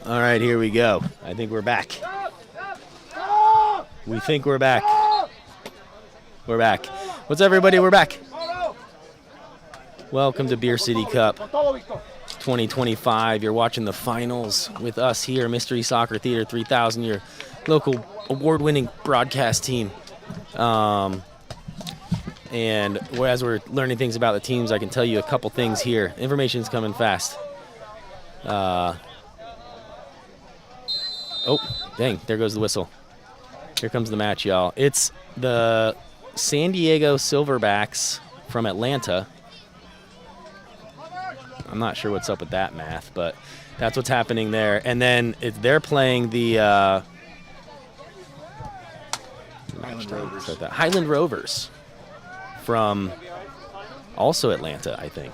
All right, here we go. I think we're back. We think we're back. We're back. What's up, everybody? We're back. Welcome to Beer City Cup 2025. You're watching the finals with us here, Mystery Soccer Theater 3000, your local award-winning broadcast team. And as we're learning things about the teams, I can tell you a couple things here. Information's coming fast. Oh, dang, there goes the whistle. Here comes the match, y'all. It's the San Diego Silverbacks from Atlanta. I'm not sure what's up with that math, but that's what's happening there. And then they're playing the Highlander Rovers from also Atlanta, I think.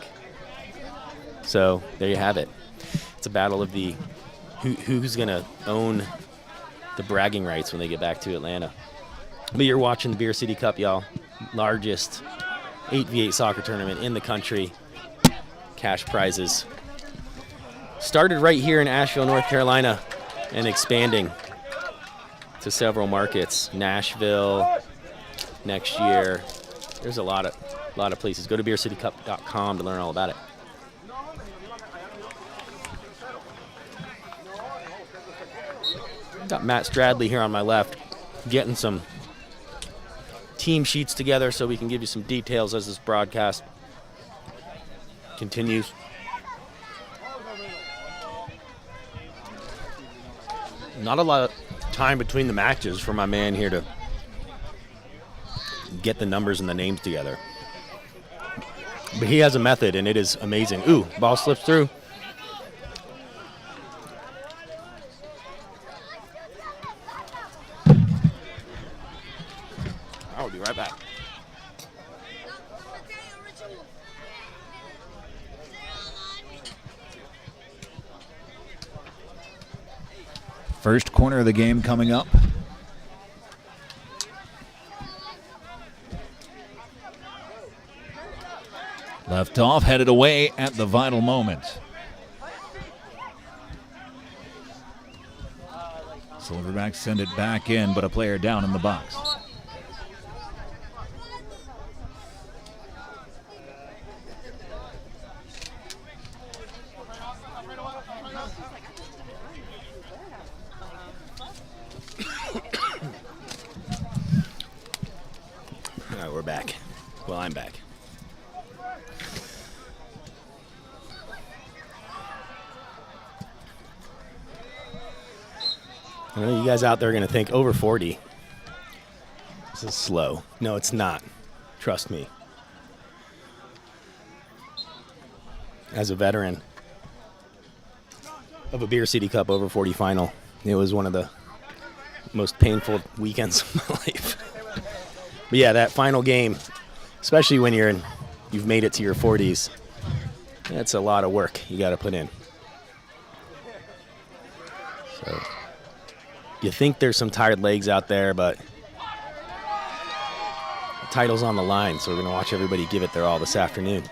So there you have it. It's a battle of the who's going to own the bragging rights when they get back to Atlanta. But you're watching the Beer City Cup, y'all. Largest 8v8 soccer tournament in the country. Cash prizes. Started right here in Asheville, North Carolina, and expanding to several markets. Nashville next year. There's a lot of places. Go to beercitycup.com to learn all about it. Got Matt Stradley here on my left, getting some team sheets together so we can give you some details as this broadcast continues. Not a lot of time between the matches for my man here to get the numbers and the names together. But he has a method, and it is amazing. Ooh, ball slips through. I'll be right back. First corner of the game coming up. Left off, headed away at the vital moment. Silverbacks send it back in, but a player down in the box. All right, we're back. Well, I'm back. I know you guys out there are going to think over 40. This is slow. No, it's not. Trust me. As a veteran of a Beer City Cup over 40 final, it was one of the most painful weekends of my life. But yeah, that final game, especially when you've made it to your 40s, that's a lot of work you got to put in. So you think there's some tired legs out there, but the title's on the line, so we're going to watch everybody give it their all this afternoon.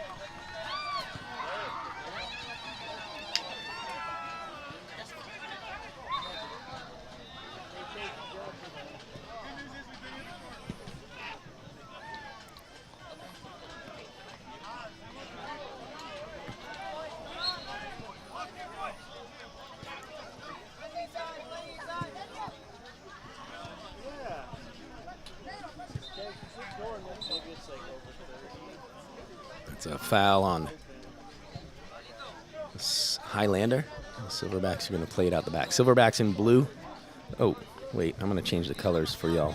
It's a foul on Highlander. The Silverbacks are going to play it out the back. Silverbacks in blue. Oh, wait, I'm going to change the colors for y'all.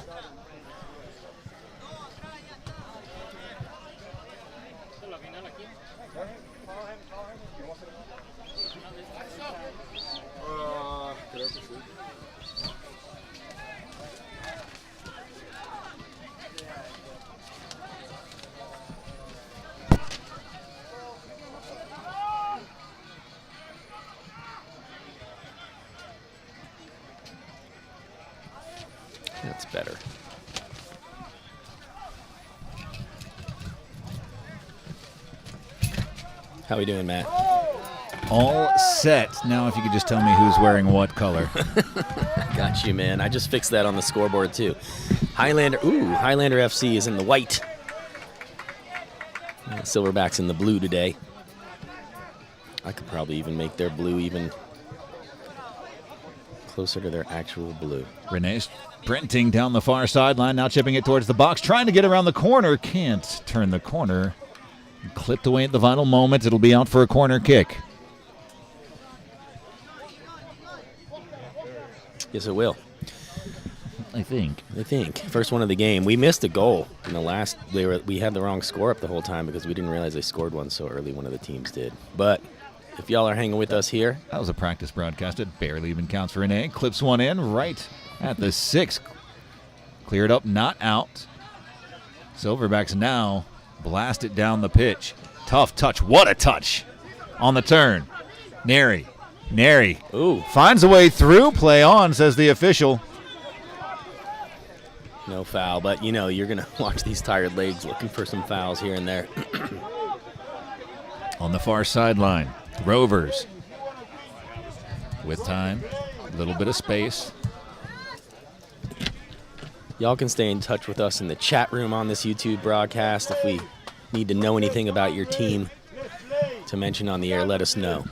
That's better. How we doing, Matt? All set. Now if you could just tell me who's wearing what color. Got you, man. I just fixed that on the scoreboard, too. Highlander FC is in the white. Silverbacks in the blue today. I could probably even make their blue even closer to their actual blue. Renee sprinting down the far sideline, now chipping it towards the box, trying to get around the corner. Can't turn the corner. Clipped away at the final moment. It'll be out for a corner kick. Yes, it will. I think. First one of the game. We missed a goal in the last. We had the wrong score up the whole time because we didn't realize they scored one so early. One of the teams did. But if y'all are hanging with us here. That was a practice broadcast. It barely even counts for Renee. Clips one in right at the 6. Cleared up, not out. Silverbacks now blast it down the pitch. Tough touch. What a touch on the turn. Neri finds a way through. Play on, says the official. No foul, but you're going to watch these tired legs looking for some fouls here and there. On the far sideline, Rovers with time, a little bit of space. Y'all can stay in touch with us in the chat room on this YouTube broadcast. If we need to know anything about your team to mention on the air, let us know.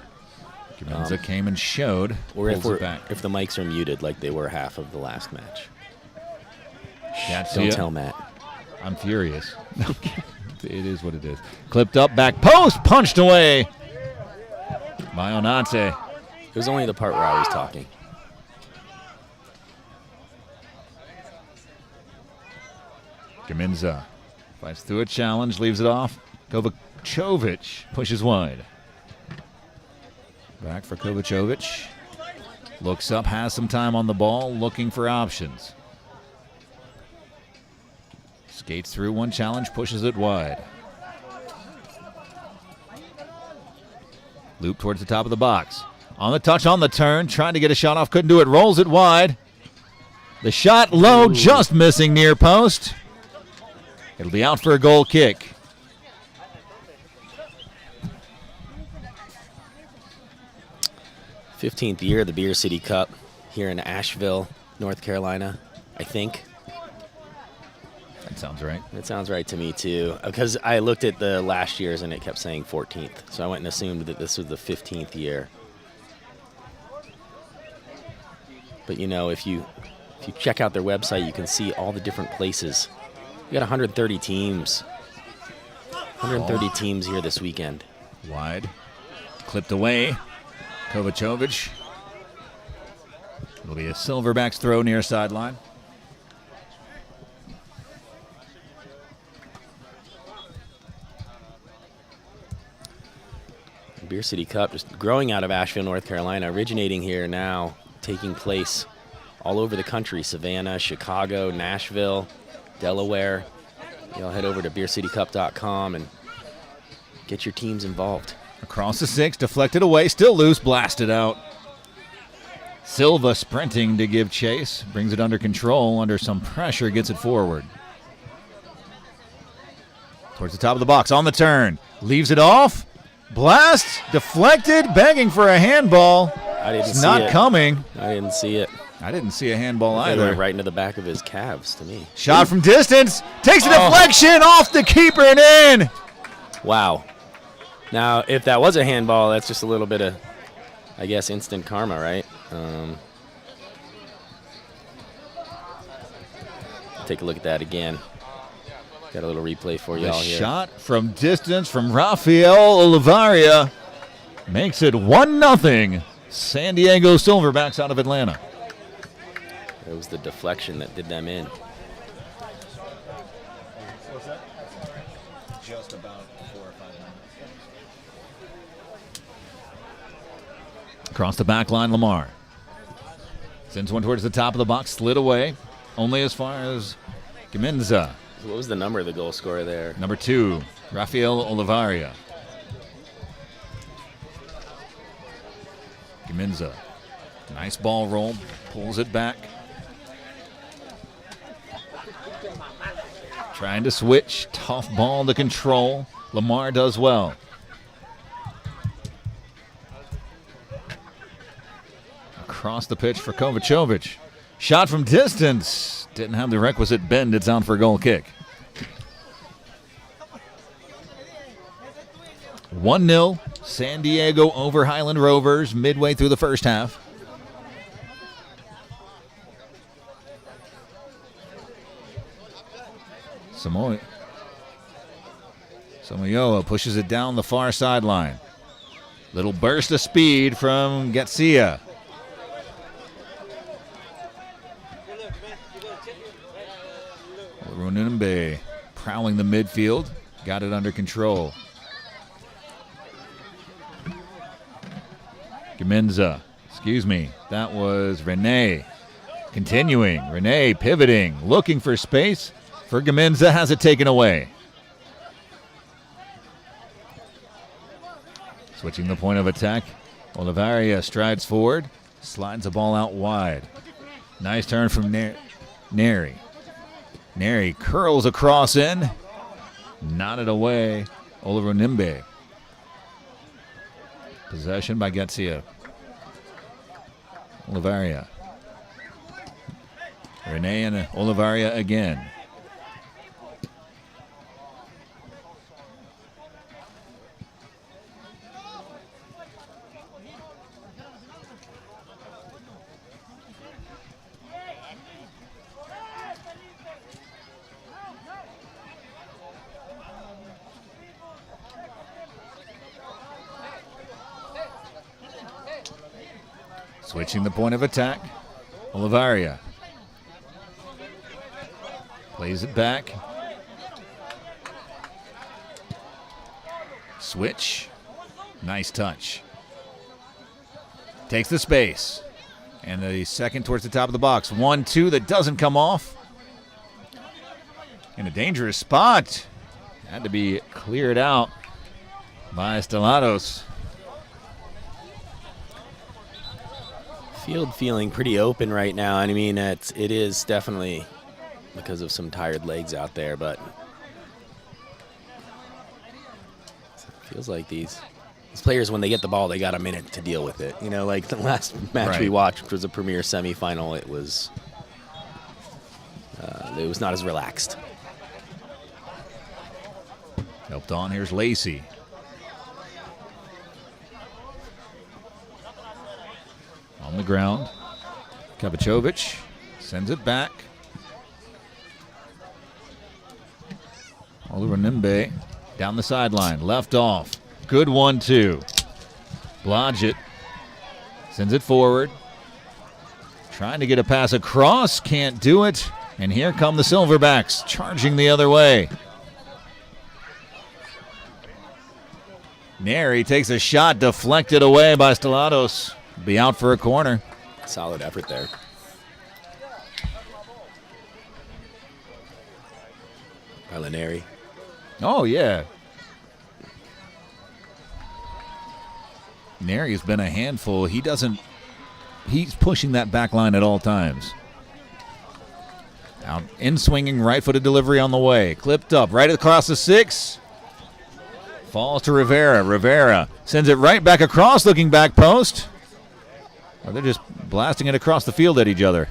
Gimenza came and showed. Or if the mics are muted like they were half of the last match. Don't tell Matt. I'm furious. It is what it is. Clipped up, back post, punched away. Mayonnaise. It was only the part where I was talking. Gimenza fights through a challenge, leaves it off. Kovacevic pushes wide. Back for Kovacevic. Looks up, has some time on the ball, looking for options. Skates through one challenge, pushes it wide. Loop towards the top of the box. On the touch, on the turn, trying to get a shot off, couldn't do it, rolls it wide. The shot low, just missing near post. It'll be out for a goal kick. '15th year of the Beer City Cup here in Asheville, North Carolina, I think. That sounds right. It sounds right to me, too, because I looked at the last year's and it kept saying 14th. So I went and assumed that this was the 15th year. But, if you check out their website, you can see all the different places. We got 130 teams. 130 teams here this weekend. Wide. Clipped away. Kovacevic. It'll be a Silverbacks throw near sideline. Beer City Cup just growing out of Asheville, North Carolina, originating here now, taking place all over the country. Savannah, Chicago, Nashville, Delaware. Y'all head over to beercitycup.com and get your teams involved. Across the 6, deflected away, still loose, blasted out. Silva sprinting to give chase, brings it under control, under some pressure, gets it forward. Towards the top of the box, on the turn, leaves it off. Blast, deflected, begging for a handball. I didn't see it. It's not coming. I didn't see it. I didn't see a handball It either. went right into the back of his calves to me. Shot from distance, takes a deflection off the keeper and in. Wow. Now, if that was a handball, that's just a little bit of, I guess, instant karma, right? Take a look at that again. Got a little replay for y'all here. Shot from distance from Rafael Olivaria makes it 1-0. San Diego Silverbacks out of Atlanta. It was the deflection that did them in. Just about 4 or 5 minutes. Across the back line, Lamar. Sends one towards the top of the box, slid away. Only as far as Gimenza. What was the number of the goal scorer there? Number 2, Rafael Olivaria. Gimenza. Nice ball roll. Pulls it back. Trying to switch. Tough ball to control. Lamar does well. across the pitch for Kovacevic. Shot from distance. Didn't have the requisite bend. It's out for a goal kick. 1-0. San Diego over Highland Rovers midway through the first half. Samoyoa pushes it down the far sideline. Little burst of speed from Getsia. Rununbe prowling the midfield. Got it under control. Gaminza. That was Rene. Continuing. Rene pivoting. Looking for space for Gaminza. Has it taken away. Switching the point of attack. Olivaria strides forward. Slides the ball out wide. Nice turn from Neri. Neri curls across in. Knotted away. Oliver Nimbe. Possession by Getsia. Olivaria. Rene and Olivaria again. Switching the point of attack. Olivaria. Plays it back. Switch. Nice touch. Takes the space. And the second towards the top of the box. 1-2 that doesn't come off. In a dangerous spot. Had to be cleared out by Stellados. Field feeling pretty open right now. I mean, it is definitely because of some tired legs out there, but it feels like these players, when they get the ball, they got a minute to deal with it. You know, like the last match we watched, which was a premier semifinal, it was not as relaxed. Helped on. Here's Lacey. On the ground. Kovacevic sends it back. Oliver Nimbe down the sideline. Left off. Good 1-2. Blodgett sends it forward. Trying to get a pass across. Can't do it. And here come the Silverbacks charging the other way. Neri takes a shot deflected away by Stellados. Be out for a corner. Solid effort there. Neri. Oh, yeah. Neri's been a handful. He's pushing that back line at all times. Out in swinging, right-footed delivery on the way. Clipped up, right across the 6. Falls to Rivera. Rivera sends it right back across, looking back post. Or they're just blasting it across the field at each other.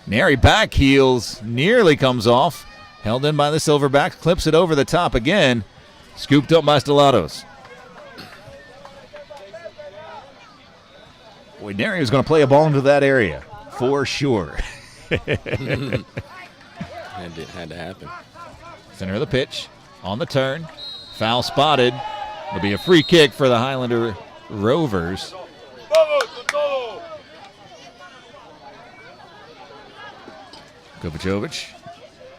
Neri back heels, nearly comes off. Held in by the Silverbacks, clips it over the top again. Scooped up by Stellados. Boy, Neri was going to play a ball into that area, for sure. Had to happen. Center of the pitch, on the turn. Foul spotted. It'll be a free kick for the Highlander Rovers. Kovacevic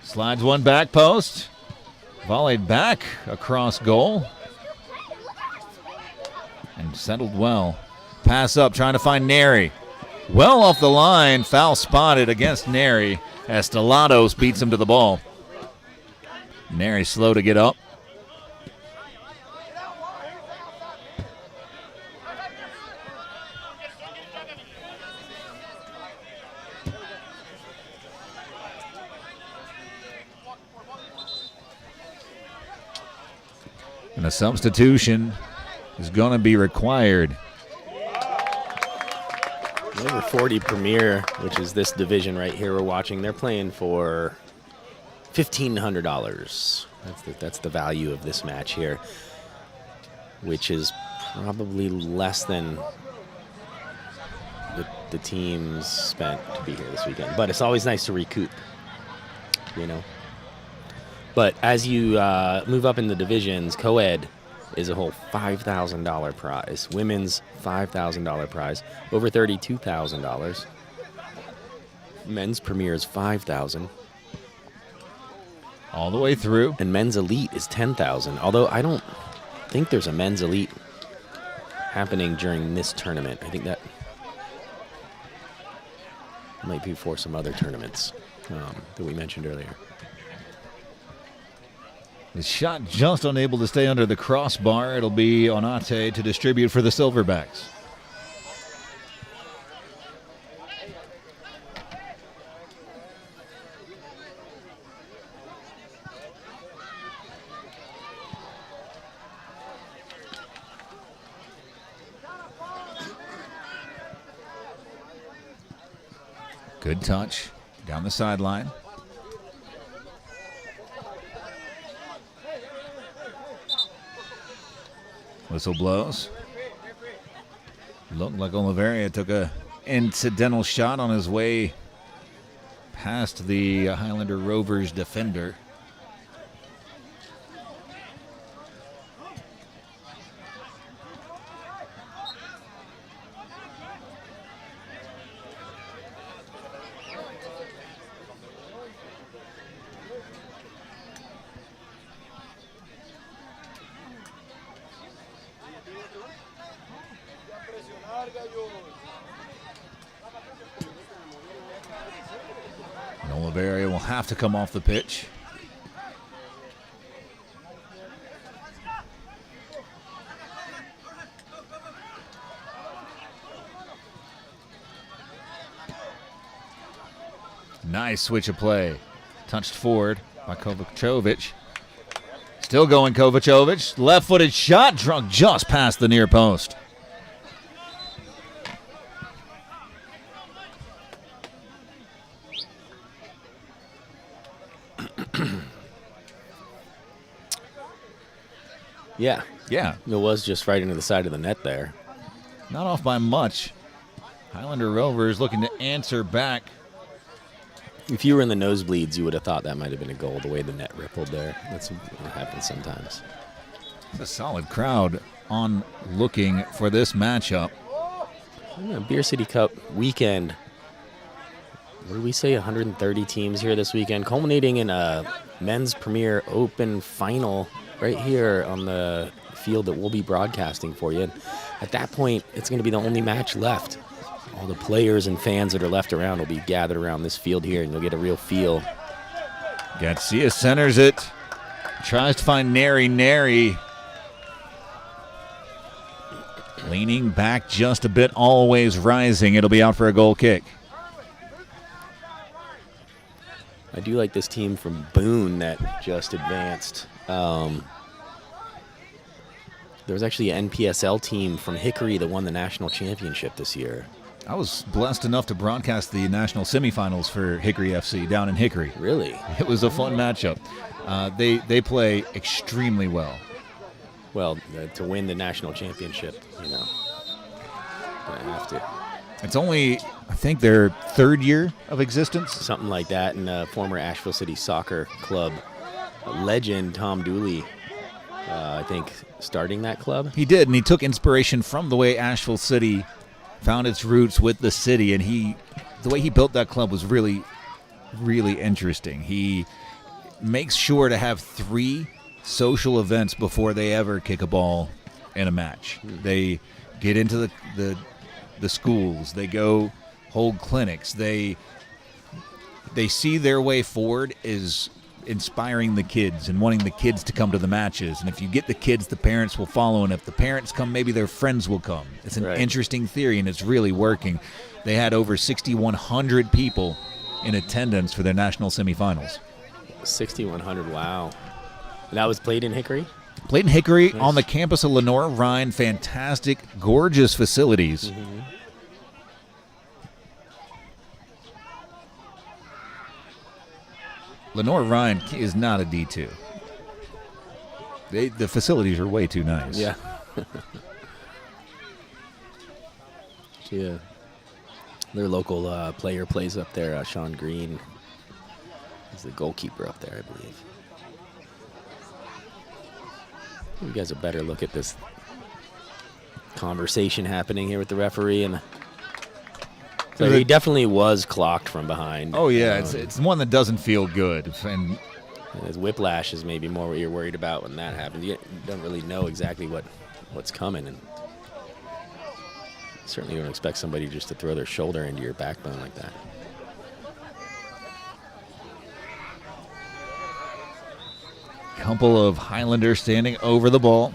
slides one back post. Volleyed back across goal. And settled well. Pass up, trying to find Neri. Well off the line. Foul spotted against Neri as Stellados beats him to the ball. Neri slow to get up. And a substitution is going to be required. Over 40 Premier, which is this division right here we're watching, they're playing for $1,500. That's the value of this match here, which is probably less than the teams spent to be here this weekend. But it's always nice to recoup, you know. But as you move up in the divisions, co-ed is a whole $5,000 prize. Women's $5,000 prize, over $32,000. Men's Premier is $5,000. All the way through. And men's elite is $10,000. Although I don't think there's a men's elite happening during this tournament. I think that might be for some other tournaments that we mentioned earlier. The shot just unable to stay under the crossbar. It'll be Onate to distribute for the Silverbacks. Good touch down the sideline. Whistle blows. Looked like Oliveria took a incidental shot on his way past the Highlander Rovers defender. Oliveria will have to come off the pitch. Nice switch of play. Touched forward by Kovacevic. Still going Kovacevic. Left-footed shot drunk just past the near post. Yeah. It was just right into the side of the net there. Not off by much. Highlander Rovers looking to answer back. If you were in the nosebleeds, you would have thought that might have been a goal, the way the net rippled there. That's what happens sometimes. It's a solid crowd on looking for this matchup. Beer City Cup weekend. What did we say, 130 teams here this weekend, culminating in a men's Premier Open final right here on the field that we'll be broadcasting for you. And at that point, it's going to be the only match left. All the players and fans that are left around will be gathered around this field here, and you'll get a real feel. Garcia centers it. Tries to find Neri. Leaning back just a bit, always rising. It'll be out for a goal kick. I do like this team from Boone that just advanced. There was actually an NPSL team from Hickory that won the national championship this year. I was blessed enough to broadcast the national semifinals for Hickory FC down in Hickory. Really? It was a fun matchup. They play extremely well. Well, to win the national championship, gonna have to. It's only, I think, their third year of existence. Something like that. And former Asheville City Soccer Club legend Tom Dooley, I think, starting that club. He did, and he took inspiration from the way Asheville City found its roots with the city, and the way he built that club was really, really interesting. He makes sure to have 3 social events before they ever kick a ball in a match. They get into the schools. They go hold clinics. They see their way forward is inspiring the kids and wanting the kids to come to the matches. And if you get the kids, the parents will follow. And if the parents come, maybe their friends will come. It's an interesting theory, and it's really working. They had over 6,100 people in attendance for their national semifinals. 6,100, wow. And that was played in Hickory? Clayton Hickory on the campus of Lenore Rhine. Fantastic, gorgeous facilities. Mm-hmm. Lenore Rhine is not a D2. The facilities are way too nice. Yeah. Yeah. Their local player plays up there, Sean Green. He's the goalkeeper up there, I believe. You guys a better look at this conversation happening here with the referee, and so he definitely was clocked from behind. Oh yeah, it's one that doesn't feel good, and his whiplash is maybe more what you're worried about when that happens. You don't really know exactly what's coming, and certainly don't expect somebody just to throw their shoulder into your backbone like that. Couple of Highlanders standing over the ball.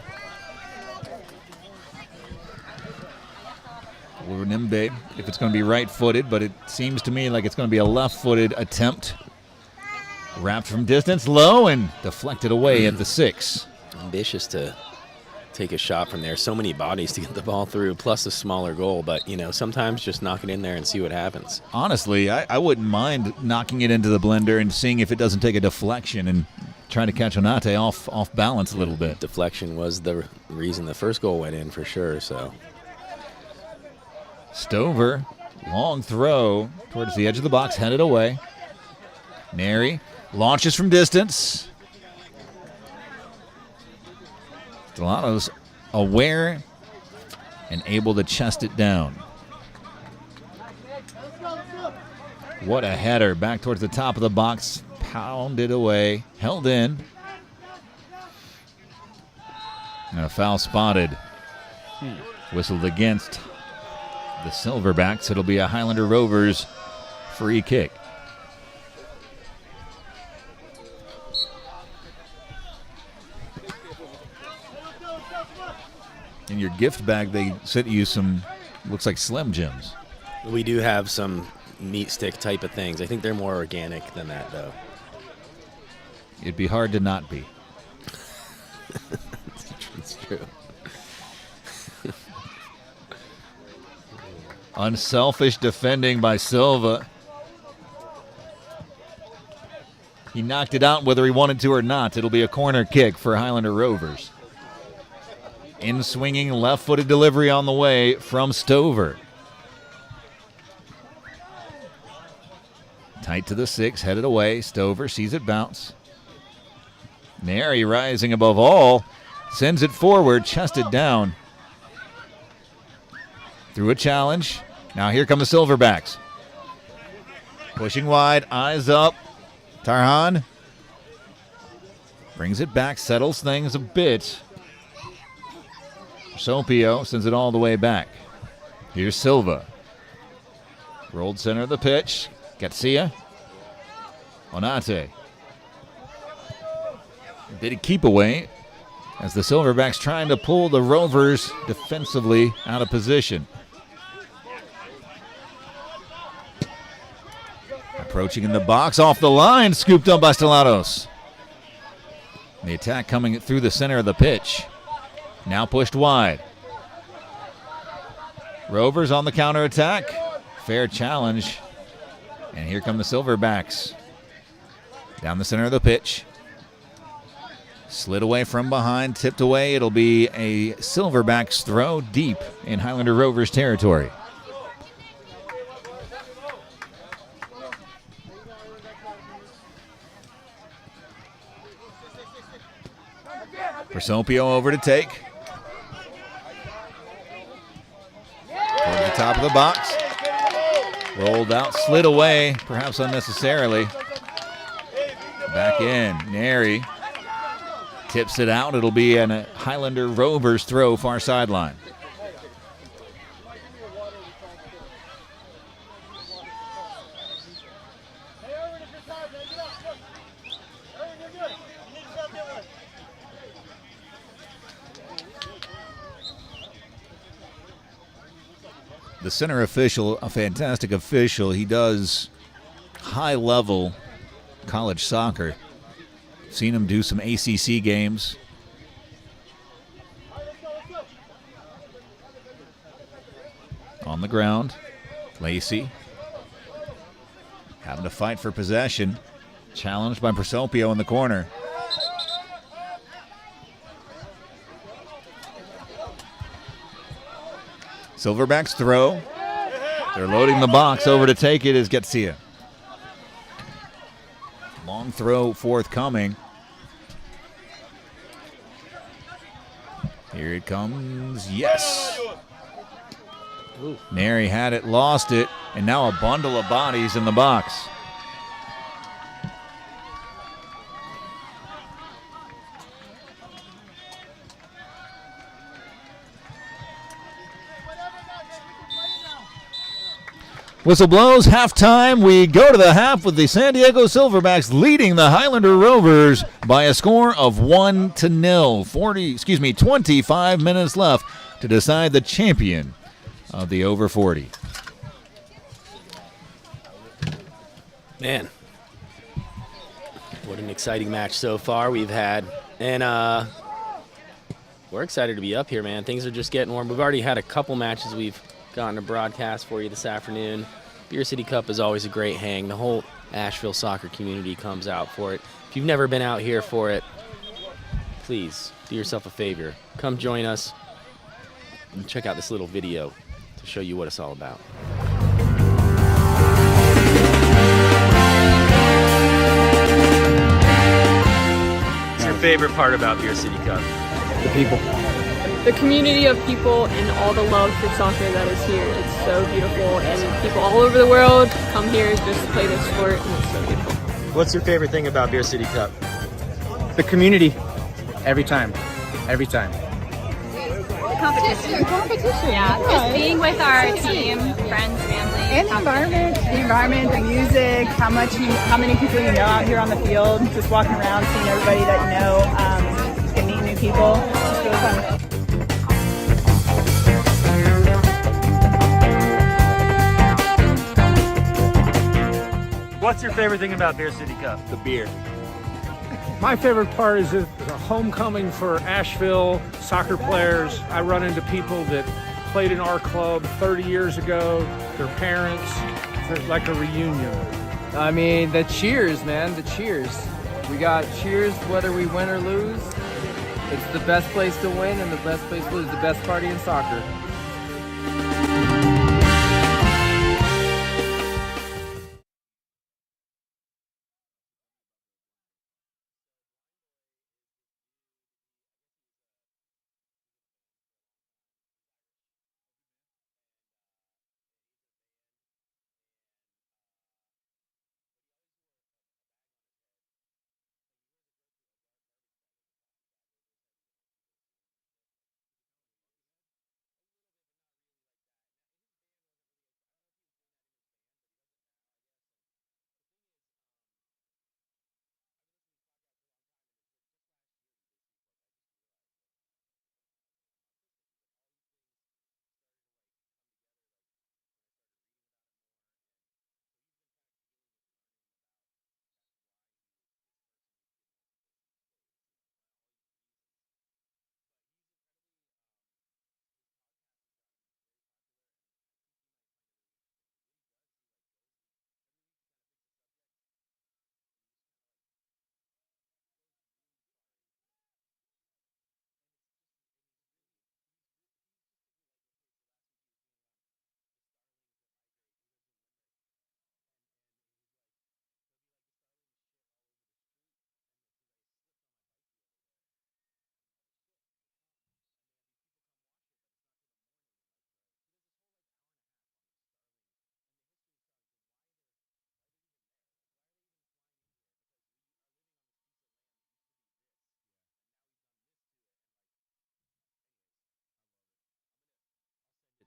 Nimbe, if it's going to be right-footed, but it seems to me like it's going to be a left-footed attempt. Wrapped from distance, low, and deflected away at the 6. Ambitious to take a shot from there. So many bodies to get the ball through, plus a smaller goal. But, sometimes just knock it in there and see what happens. Honestly, I wouldn't mind knocking it into the blender and seeing if it doesn't take a deflection and trying to catch Onate off balance a little bit. Deflection was the reason the first goal went in for sure. So Stover, long throw towards the edge of the box, headed away. Neri launches from distance. Delano's aware and able to chest it down. What a header back towards the top of the box. Pounded away, held in. And a foul spotted. Whistled against the Silverbacks. It'll be a Highlander Rovers free kick. In your gift bag, they sent you some, looks like Slim Jims. we do have some meat stick type of things. I think they're more organic than that, though. It'd be hard to not be. It's true. Unselfish defending by Silva. He knocked it out whether he wanted to or not. It'll be a corner kick for Highlander Rovers. In-swinging left-footed delivery on the way from Stover. Tight to the 6, headed away. Stover sees it bounce. Neri rising above all. Sends it forward, chested down. Through a challenge. Now here come the Silverbacks. Pushing wide, eyes up. Tarhan brings it back, settles things a bit. Sopio sends it all the way back. Here's Silva. Rolled center of the pitch. Gatsia. Onate. Did he keep away as the Silverbacks trying to pull the Rovers defensively out of position. Approaching in the box, off the line, scooped up by Stellatos. The attack coming through the center of the pitch. Now pushed wide. Rovers on the counterattack. Fair challenge. And here come the Silverbacks. Down the center of the pitch. Slid away from behind, tipped away. It'll be a Silverbacks throw deep in Highlander Rovers territory. Persopio over to take. Towards the top of the box. Rolled out, slid away, perhaps unnecessarily. Back in, Neri tips it out. It'll be a Highlander Rovers throw far sideline. The center official, a fantastic official. He does high-level college soccer. Seen him do some ACC games. the ground. Lacey having to fight for possession. Challenged by Prosopio in the corner. Silverbacks throw. They're loading the box. Over to take it is Getsia. Long throw forthcoming. Here it comes. Yes. Neri had it, lost it, and now a bundle of bodies in the box. Whistle blows, halftime. We go to the half with the San Diego Silverbacks leading the Highlander Rovers by a score of 1-0. 25 minutes left to decide the champion of the over 40. Man, what an exciting match so far we've had. And we're excited to be up here, man. Things are just getting warm. We've already had a couple matches we've gotten to broadcast for you this afternoon. Beer City Cup is always a great hang. The whole Asheville soccer community comes out for it. If you've never been out here for it, please do yourself a favor. Come join us and check out this little video to show you what it's all about. What's your favorite part about Beer City Cup? The people. The community of people and all the love for soccer that is here. It's so beautiful, and people all over the world come here just to play this sport, and it's so beautiful. What's your favorite thing about Beer City Cup? The community. Every time. Every time. The competition. Yeah, just being with our team, friends, family. And the environment, the music, how many people you know out here on the field, just walking around, seeing everybody that you know, and meeting new people. It's really fun. What's your favorite thing about Beer City Cup? The beer. My favorite part is it's a homecoming for Asheville soccer players. I run into people that played in our club 30 years ago, their parents. It's like a reunion. I mean, the cheers, man, the cheers. We got cheers whether we win or lose. It's the best place to win and the best place to lose, the best party in soccer.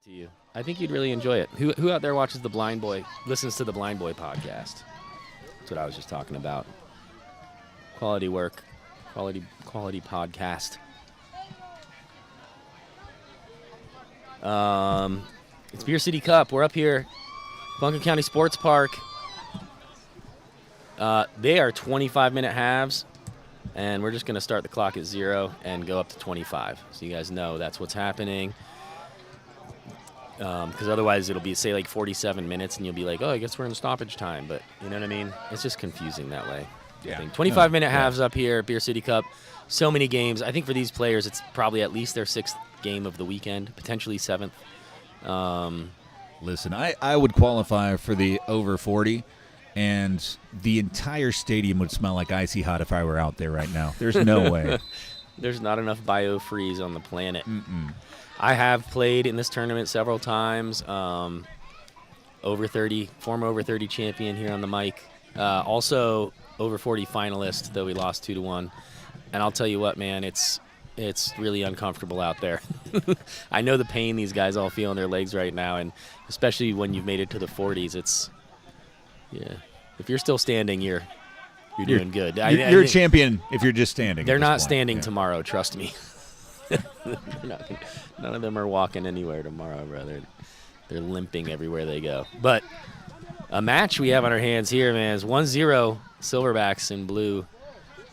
To you. I think you'd really enjoy it. Who out there watches the Blind Boy, listens to the Blind Boy podcast? That's what I was just talking about. Quality work, quality podcast. It's Beer City Cup. We're up here, Bunker County Sports Park. They are 25-minute halves, and we're just going to start the clock at 0 and go up to 25. So you guys know that's what's happening. because otherwise it'll be, say, like 47 minutes, and you'll be like, oh, I guess we're in stoppage time. But you know what I mean? It's just confusing that way. Yeah. 25-minute halves up here at Beer City Cup. So many games. I think for these players, it's probably at least their 6th game of the weekend, potentially 7th. Listen, I would qualify for the over 40, and the entire stadium would smell like icy hot if I were out there right now. There's no way. There's not enough biofreeze on the planet. I have played in this tournament several times. Former over 30 champion here on the mic. Also over 40 finalist, though we lost 2-1. And I'll tell you what, man, it's really uncomfortable out there. I know the pain these guys all feel in their legs right now, and especially when you've made it to the 40s, if you're still standing, you're doing good. You're a champion if you're just standing. They're not standing tomorrow, trust me. None of them are walking anywhere tomorrow, brother. They're limping everywhere they go. But a match we have on our hands here, man, is 1-0 Silverbacks in blue,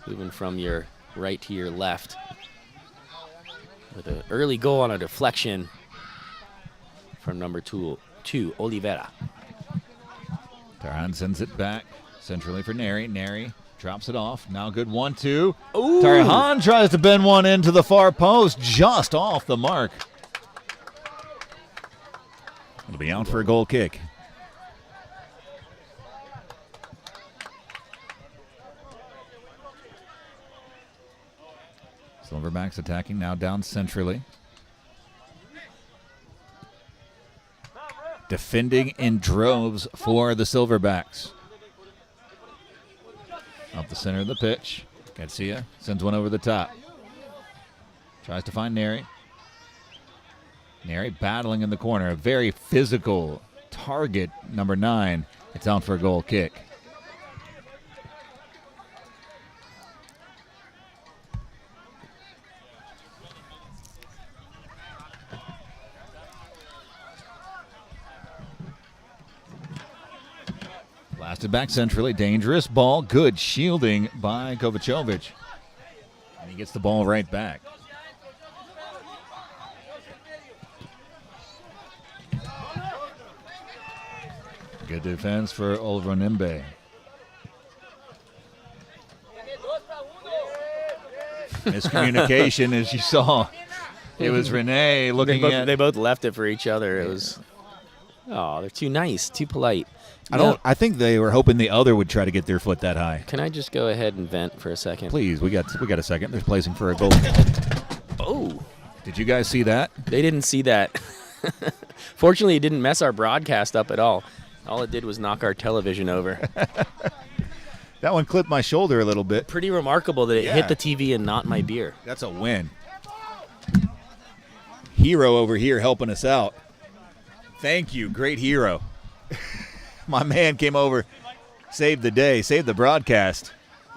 moving from your right to your left. With an early goal on a deflection from number 2, Oliveira. Tarhan sends it back centrally for Neri. Neri drops it off. Now good 1-2. Tarhan tries to bend one into the far post, just off the mark. It'll be out for a goal kick. Silverbacks attacking now down centrally. Defending in droves for the Silverbacks. Up the center of the pitch. Garcia sends one over the top. Tries to find Neri. Neri battling in the corner. A very physical target, number 9. It's out for a goal kick. Blasted back centrally. Dangerous ball. Good shielding by Kovacevic. And he gets the ball right back. Good defense for Oliver Nimbe. Miscommunication, as you saw. It was Rene looking at... They both left it for each other. It was... Oh, they're too nice, too polite. I think they were hoping the other would try to get their foot that high. Can I just go ahead and vent for a second? Please, we got a second. They're placing for a goal. Oh. Did you guys see that? They didn't see that. Fortunately, it didn't mess our broadcast up at all. All it did was knock our television over. That one clipped my shoulder a little bit. Pretty remarkable that it hit the TV and not my beer. That's a win. Hero over here helping us out. Thank you, great hero. My man came over, saved the day, saved the broadcast.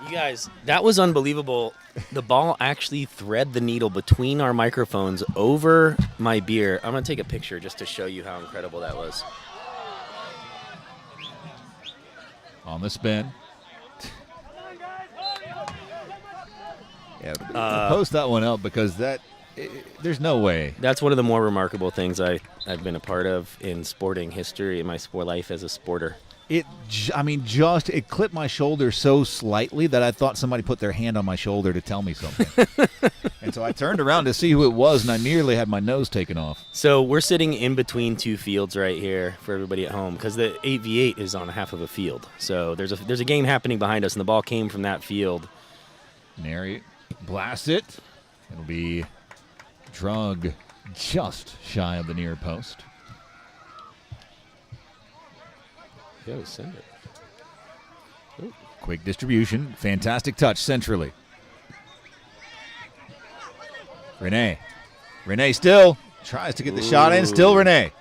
You guys, that was unbelievable. The ball actually thread the needle between our microphones over my beer. I'm going to take a picture just to show you how incredible that was. On the spin. Yeah, post that one up because there's no way. That's one of the more remarkable things I've been a part of in sporting history in my sport life as a sporter. It clipped my shoulder so slightly that I thought somebody put their hand on my shoulder to tell me something. And so I turned around to see who it was, and I nearly had my nose taken off. So we're sitting in between two fields right here for everybody at home because the 8v8 is on half of a field. So there's a game happening behind us, and the ball came from that field. Neri blasts it. It'll be drug just shy of the near post. Go, send it. Ooh. Quick distribution. Fantastic touch centrally. Rene still tries to get the shot in. Still Rene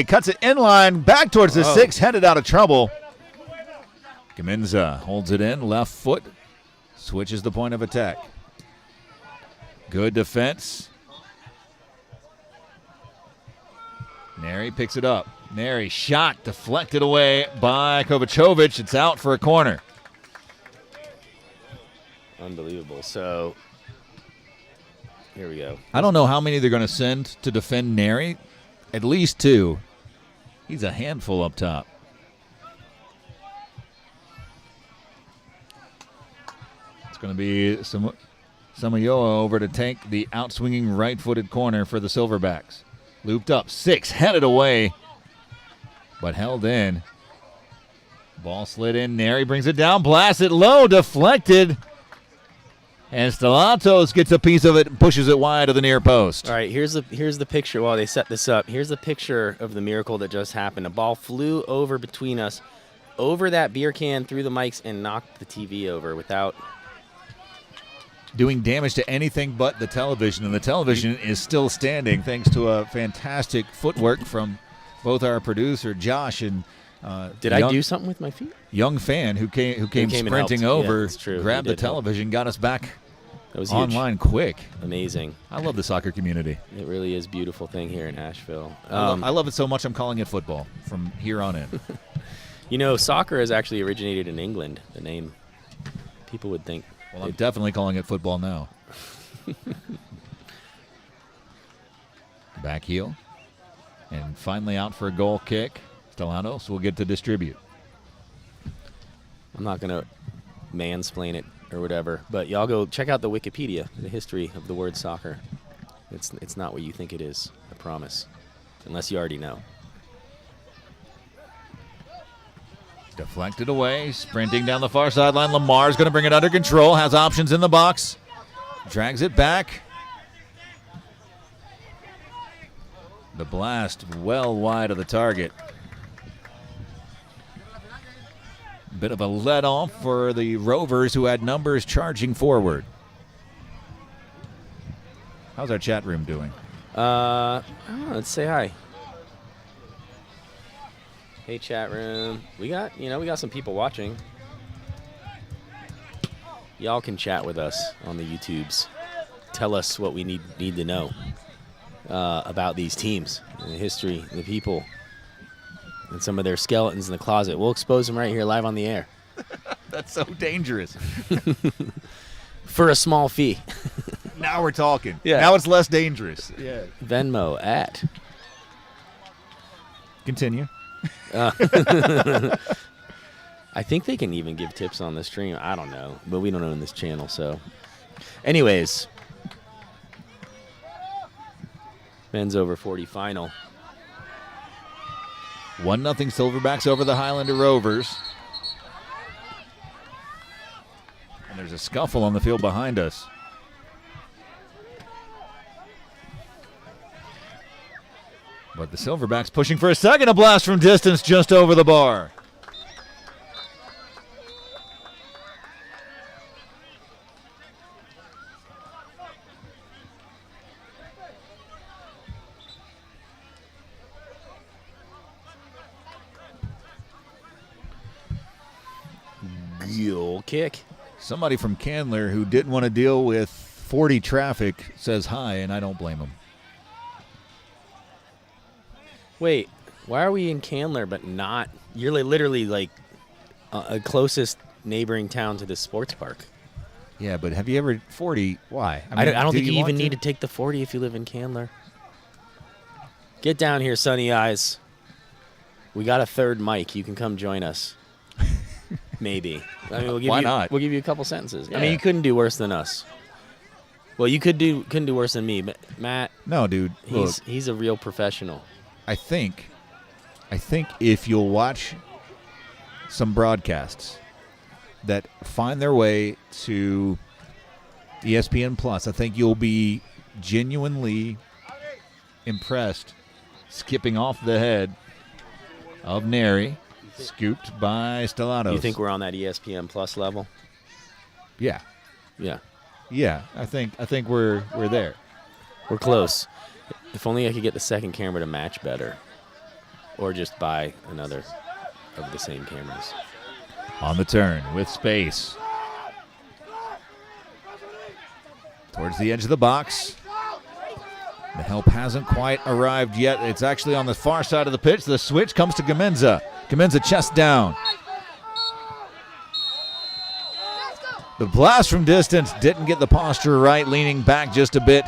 cuts it inline. Back towards the 6. Headed out of trouble. Gaminza holds it in. Left foot. Switches the point of attack. Good defense. Neri picks it up. Neri shot deflected away by Kovacevic. It's out for a corner. Unbelievable. So here we go. I don't know how many they're going to send to defend Neri. At least 2. He's a handful up top. It's going to be Samayoa over to take the outswinging right-footed corner for the Silverbacks. Looped up, 6, headed away, but held in. Ball slid in, Neri brings it down, blasts it low, deflected. And Stellatos gets a piece of it and pushes it wide of the near post. All right, here's the picture while they set this up. Here's the picture of the miracle that just happened. A ball flew over between us, over that beer can, through the mics, and knocked the TV over without doing damage to anything but the television, and the television is still standing thanks to a fantastic footwork from both our producer Josh and did I do something with my feet? Young fan who came sprinting over, grabbed the television, got us back that was online quick. Amazing. I love the soccer community. It really is a beautiful thing here in Asheville. I love it so much I'm calling it football from here on in. You know, soccer has actually originated in England. The name, people would think. Well, I'm definitely calling it football now. Back heel. And finally out for a goal kick. Stellatos will get to distribute. I'm not going to mansplain it or whatever, but y'all go check out the Wikipedia, the history of the word soccer. It's not what you think it is, I promise, unless you already know. Deflected away, sprinting down the far sideline. Lamar's going to bring it under control, has options in the box. Drags it back. The blast well wide of the target. Bit of a let-off for the Rovers, who had numbers charging forward. How's our chat room doing? I don't know, let's say hi. Hey, chat room. We got some people watching. Y'all can chat with us on the YouTubes. Tell us what we need to know about these teams, and the history, and the people, and some of their skeletons in the closet. We'll expose them right here live on the air. That's so dangerous. For a small fee. Now we're talking. Yeah. Now it's less dangerous. Yeah. Venmo at. Continue. I think they can even give tips on the stream. I don't know, but we don't own this channel, so. Anyways. Men's over 40 final. 1-0 Silverbacks over the Highlander Rovers. And there's a scuffle on the field behind us. But the Silverbacks pushing for a second, a blast from distance just over the bar. Goal kick. Somebody from Candler who didn't want to deal with 40 traffic says hi, and I don't blame him. Wait, why are we in Candler but not? You're literally like a closest neighboring town to the sports park. Yeah, but have you ever 40? Why? I don't think you even need to take the 40 if you live in Candler. Get down here, Sunny Eyes. We got a third mic. You can come join us. Maybe. I mean, Why not? We'll give you a couple sentences. Yeah. I mean, you couldn't do worse than us. Well, you couldn't do worse than me, but Matt. No, dude. Look, he's a real professional. I think if you'll watch some broadcasts that find their way to ESPN Plus, I think you'll be genuinely impressed. Skipping off the head of Neri, scooped by Stellatos. You think we're on that ESPN Plus level? Yeah. Yeah. Yeah, I think we're there. We're close. If only I could get the second camera to match better. Or just buy another of the same cameras. On the turn with space. Towards the edge of the box. The help hasn't quite arrived yet. It's actually on the far side of the pitch. The switch comes to Gamenza. Gamenza chest down. The blast from distance didn't get the posture right, leaning back just a bit.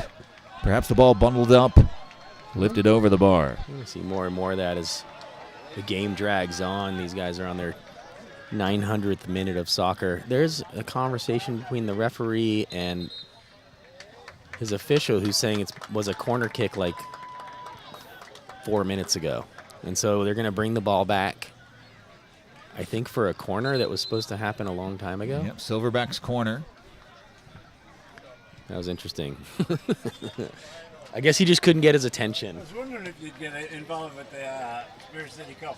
Perhaps the ball bundled up lifted over the bar. We'll see more and more of that as the game drags on. These guys are on their 900th minute of soccer. There's a conversation between the referee and his official who's saying it was a corner kick like 4 minutes ago. And so they're going to bring the ball back, I think, for a corner that was supposed to happen a long time ago. Yep, Silverbacks corner. That was interesting. I guess he just couldn't get his attention. I was wondering if you'd get involved with the Spirit City Cup.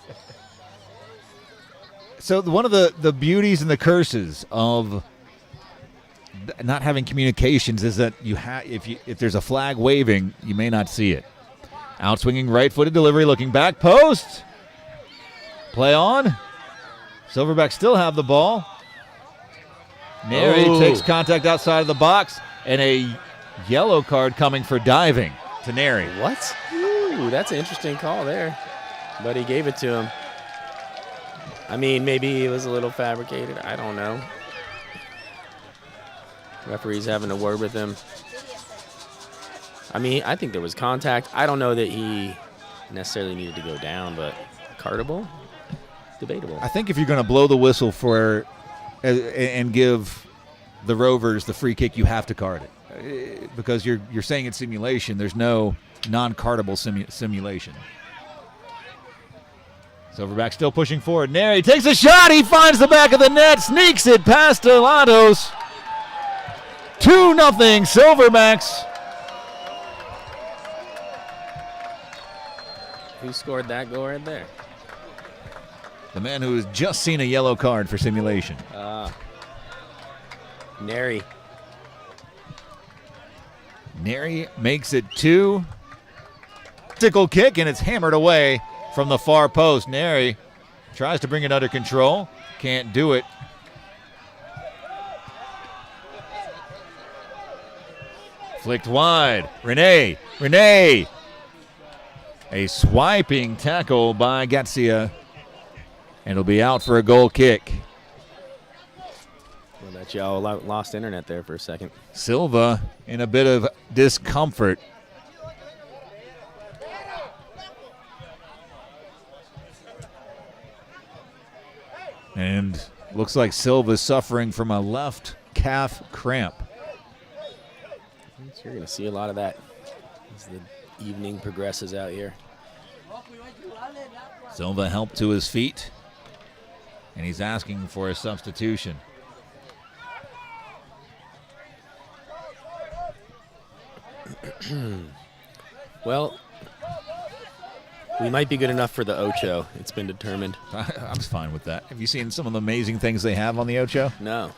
So one of the beauties and the curses of not having communications is that if there's a flag waving, you may not see it. Outswinging right-footed delivery, looking back post. Play on. Silverbacks still have the ball. Neri takes contact outside of the box, and a yellow card coming for diving to Neri. What? Ooh, that's an interesting call there. But he gave it to him. I mean, maybe it was a little fabricated. I don't know. Referee's having a word with him. I mean, I think there was contact. I don't know that he necessarily needed to go down, but cardable? Debatable. I think if you're going to blow the whistle for and give the Rovers the free kick, you have to card it. Because you're saying it's simulation. There's no non-cardable simulation. Silverback still pushing forward. Neri takes a shot. He finds the back of the net. Sneaks it past Delados. 2-0 Silverbacks. Who scored that goal right there? The man who has just seen a yellow card for simulation. Neri. Neri makes it 2. Tickle kick, and it's hammered away from the far post. Neri tries to bring it under control. Can't do it. Flicked wide. Renee. A swiping tackle by Gatsia. And it'll be out for a goal kick. Well, that y'all lost internet there for a second. Silva in a bit of discomfort. And looks like Silva's suffering from a left calf cramp. So you're going to see a lot of that as the evening progresses out here. Silva helped to his feet, and he's asking for a substitution. Well, we might be good enough for the Ocho. It's been determined. I'm fine with that. Have you seen some of the amazing things they have on the Ocho? No.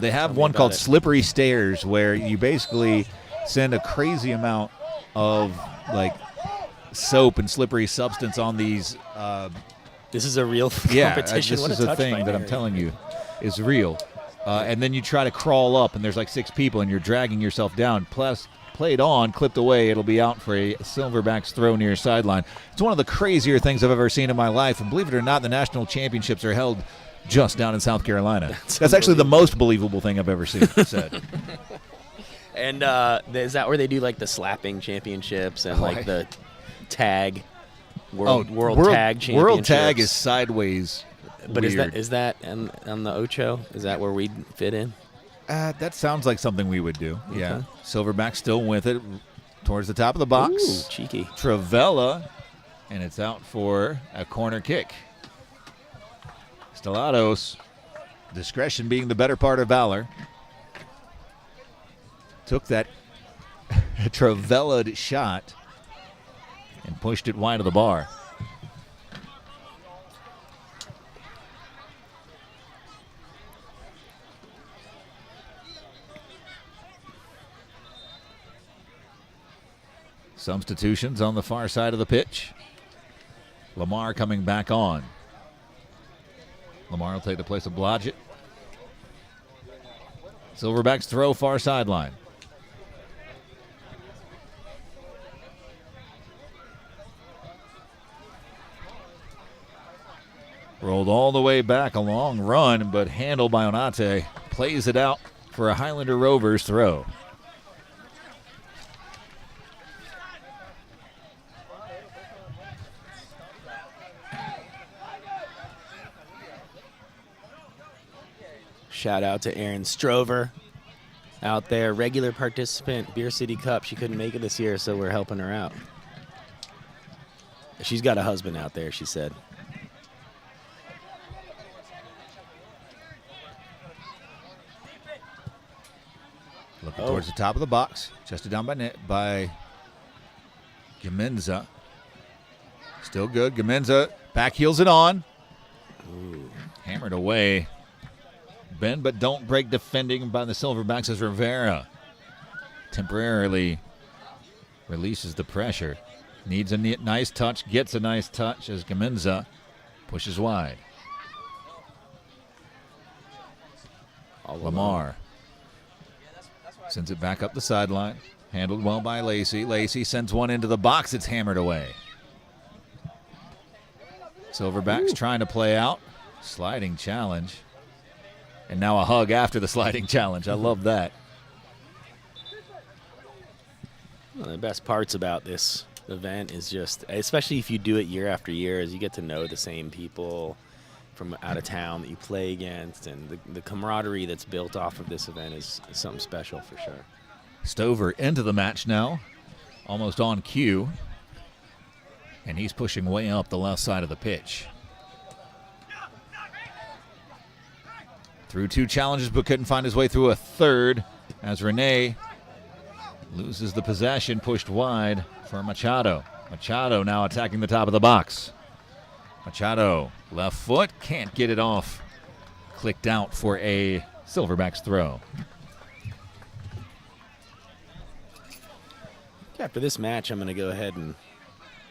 They have one called Slippery Stairs, where you basically send a crazy amount of like soap and slippery substance on these. This is a real Yeah, competition. this What is a a touch thing by that I'm Neri. telling you is real. And then you try to crawl up, and there's like 6 people, and you're dragging yourself down. Plus, played on, clipped away. It'll be out for a Silverbacks throw near sideline. It's one of the crazier things I've ever seen in my life. And believe it or not, the national championships are held just down in South Carolina. That's actually the most believable thing I've ever seen said. And is that where they do like the slapping championships and like the tag world tag championships? World tag is sideways. But weird. is that on the Ocho? Is that where we'd fit in? That sounds like something we would do. Okay. Yeah. Silverback still with it towards the top of the box. Ooh, cheeky. Travella, and it's out for a corner kick. Stellados, discretion being the better part of valor, took that Travella shot and pushed it wide of the bar. Substitutions on the far side of the pitch. Lamar coming back on. Lamar will take the place of Blodgett. Silverbacks throw far sideline. Rolled all the way back, a long run, but handled by Onate. Plays it out for a Highlander Rovers throw. Shout out to Erin Strover out there, regular participant, Beer City Cup. She couldn't make it this year, so we're helping her out. She's got a husband out there, she said. Looking towards the top of the box. Chested down by Gaminza. Still good. Gaminza back heels it on. Ooh. Hammered away. Bend but don't break defending by the Silverbacks as Rivera temporarily releases the pressure. Needs a nice touch. Gets a nice touch as Gaminza pushes wide. Lamar sends it back up the sideline. Handled well by Lacey. Lacey sends one into the box. It's hammered away. Silverbacks trying to play out. Sliding challenge. And now a hug after the sliding challenge. I love that. One of the best parts about this event is just, especially if you do it year after year, is you get to know the same people from out of town that you play against, and the camaraderie that's built off of this event is something special for sure. Stover into the match now, almost on cue, and he's pushing way up the left side of the pitch. Through 2 challenges, but couldn't find his way through a third as Renee loses the possession, pushed wide for Machado. Machado now attacking the top of the box. Machado, left foot, can't get it off. Clicked out for a Silverbacks throw. After this match, I'm going to go ahead and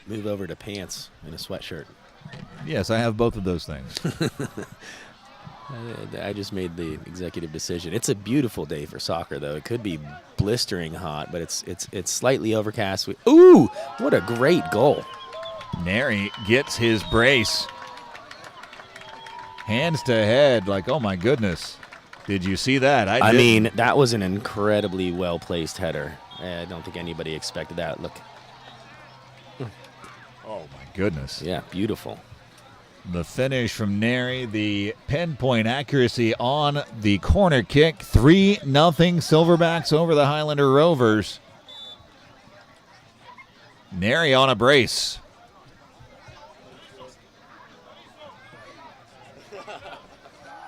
move over to pants and a sweatshirt. Yes, I have both of those things. I just made the executive decision. It's a beautiful day for soccer, though. It could be blistering hot, but it's slightly overcast. Ooh, what a great goal. Neri gets his brace. Hands to head, like, oh my goodness. Did you see that? I mean, that was an incredibly well-placed header. I don't think anybody expected that. Look. Oh my goodness. Yeah, beautiful. The finish from Neri, the pinpoint accuracy on the corner kick. 3-0 Silverbacks over the Highlander Rovers. Neri on a brace.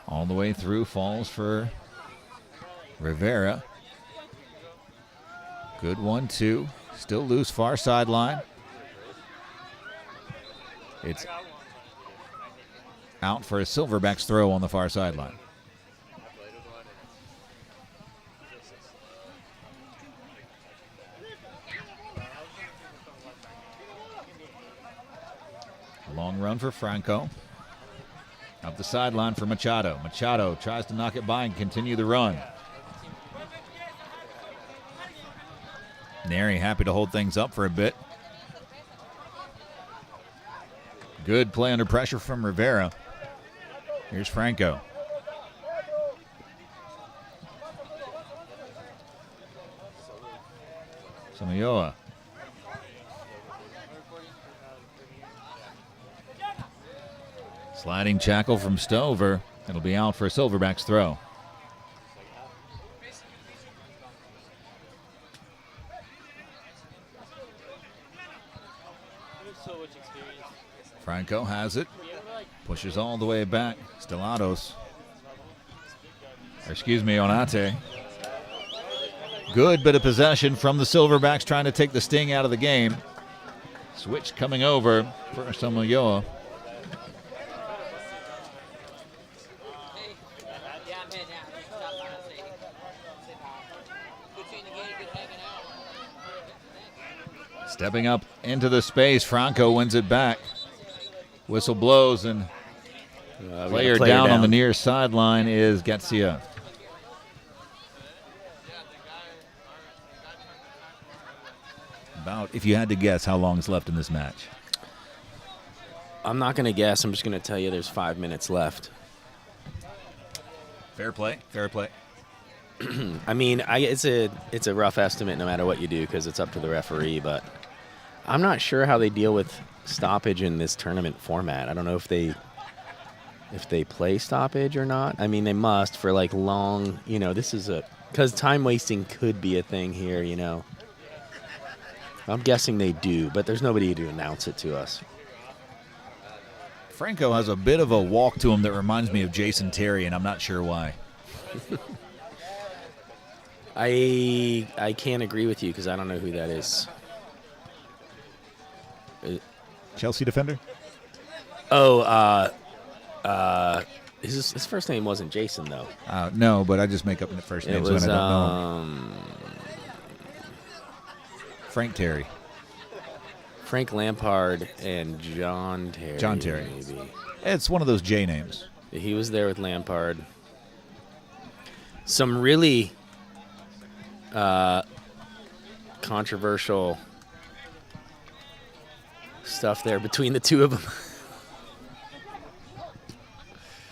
All the way through, falls for Rivera. Good 1-2. Still loose, far sideline. It's out for a Silverbacks throw on the far sideline. Long run for Franco. Up the sideline for Machado. Machado tries to knock it by and continue the run. Neri happy to hold things up for a bit. Good play under pressure from Rivera. Here's Franco. Samayoa. Sliding tackle from Stover. It'll be out for a Silverbacks throw. Franco has it. Pushes all the way back. Stellados. Onate. Good bit of possession from the Silverbacks, trying to take the sting out of the game. Switch coming over for Samayoa. Stepping up into the space, Franco wins it back. Whistle blows, and player down on the near sideline is Garcia. About, if you had to guess, how long is left in this match? I'm not going to guess. I'm just going to tell you there's 5 minutes left. Fair play. Fair play. I mean, it's a rough estimate no matter what you do because it's up to the referee, but I'm not sure how they deal with stoppage in this tournament format. I don't know if they if they play stoppage or not. I mean, they must for like long, this is because time wasting could be a thing here, I'm guessing they do, but there's nobody to announce it to us. Franco has a bit of a walk to him that reminds me of Jason Terry, and I'm not sure why. I can't agree with you because I don't know who that is. Chelsea defender? Oh, his first name wasn't Jason, though. No, but I just make up the first names when I don't know him. Frank Terry. Frank Lampard and John Terry. John Terry. Maybe. It's one of those J names. He was there with Lampard. Some really controversial stuff there between the two of them.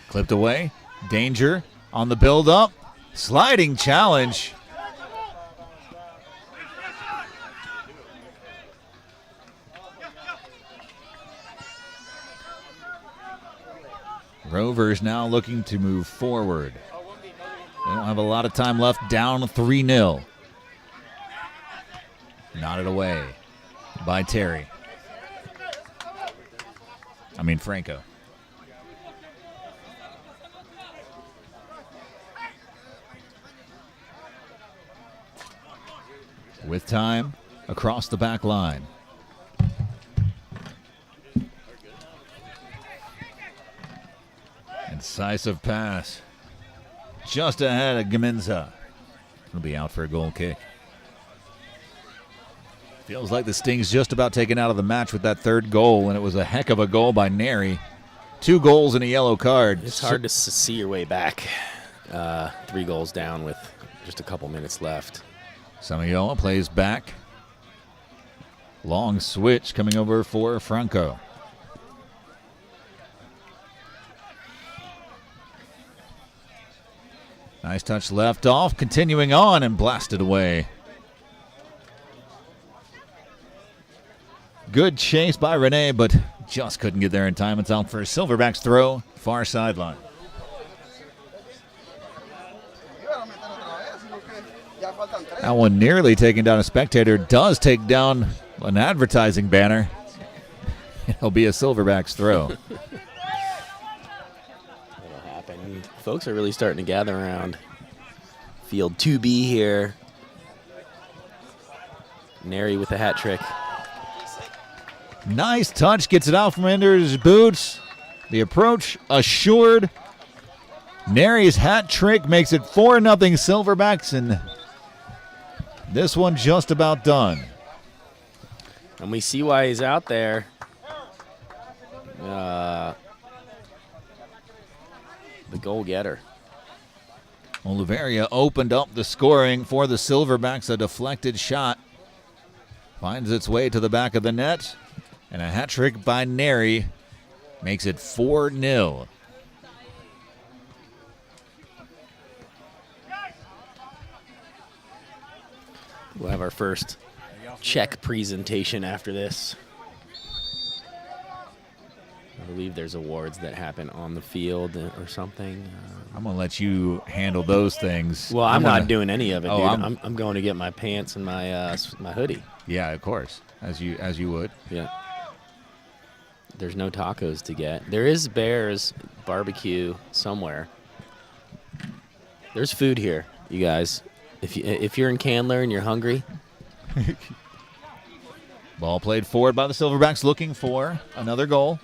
Clipped away. Danger on the build-up. Sliding challenge. Rovers now looking to move forward. They don't have a lot of time left, down 3-0. Nodded away by Terry. Franco. With time, across the back line. Incisive pass. Just ahead of Gaminza. He'll be out for a goal kick. Feels like the Sting's just about taken out of the match with that third goal, and it was a heck of a goal by Neri. 2 goals and a yellow card. It's hard to see your way back. 3 goals down with just a couple minutes left. Samayoa plays back. Long switch coming over for Franco. Nice touch left off, continuing on and blasted away. Good chase by Rene, but just couldn't get there in time. It's out for a Silverbacks throw, far sideline. That one nearly taking down a spectator, does take down an advertising banner. It'll be a Silverbacks throw. That'll happen. Folks are really starting to gather around Field 2B here. Neri with a hat trick. Nice touch, gets it out from under his boots. The approach assured. Neri's hat trick makes it 4-0 Silverbacks, and this one just about done. And we see why he's out there. The goal getter. Oliveria opened up the scoring for the Silverbacks. A deflected shot finds its way to the back of the net. And a hat trick by Neri makes it 4-0. We'll have our first check presentation after this. I believe there's awards that happen on the field or something. I'm going to let you handle those things. Well, I'm not doing any of it, dude. I'm going to get my pants and my my hoodie. Yeah, of course, as you would. Yeah. There's no tacos to get. There is Bears barbecue somewhere. There's food here, you guys. If you're in Candler and you're hungry. Ball played forward by the Silverbacks, looking for another goal.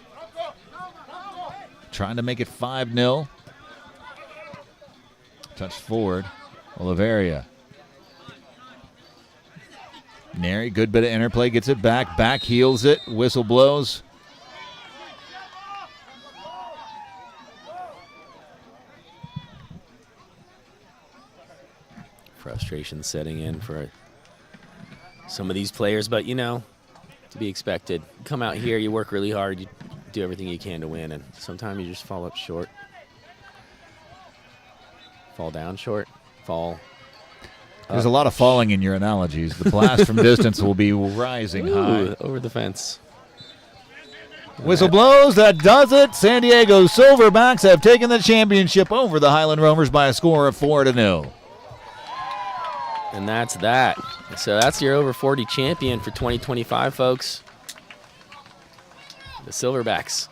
Trying to make it 5-0. Touch forward. Oliveria. Neri, good bit of interplay, gets it back. Back heels it. Whistle blows. Frustration setting in for some of these players, but to be expected. Come out here, you work really hard, you do everything you can to win, and sometimes you just fall up short. Fall down short, fall. There's a lot of falling in your analogies. The blast from distance will be rising high. Over the fence. Whistle blows. That does it. San Diego Silverbacks have taken the championship over the Highland Rovers by a score of 4-0. And that's that. So that's your over 40 champion for 2025, folks. The Silverbacks.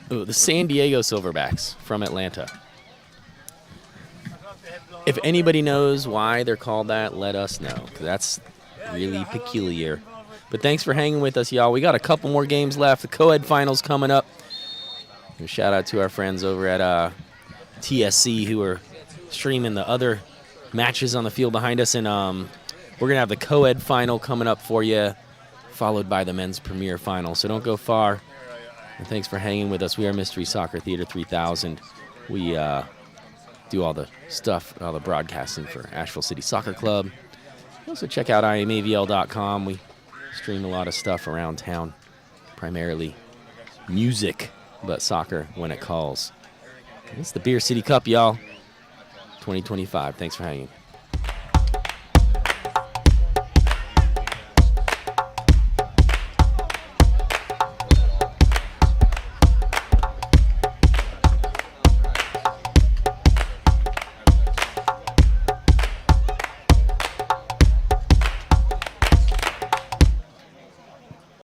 The San Diego Silverbacks from Atlanta. If anybody knows why they're called that, let us know. 'Cause that's really peculiar. But thanks for hanging with us, y'all. We got a couple more games left. The co-ed finals coming up. And shout out to our friends over at TSC who are streaming the other matches on the field behind us. And we're going to have the co-ed final coming up for you, followed by the men's premier final. So don't go far. And thanks for hanging with us. We are Mystery Soccer Theater 3000. We do all the stuff, all the broadcasting for Asheville City Soccer Club. Also check out imavl.com. We stream a lot of stuff around town, primarily music, but soccer when it calls. It's the Beer City Cup, y'all. 2025. Thanks for hanging.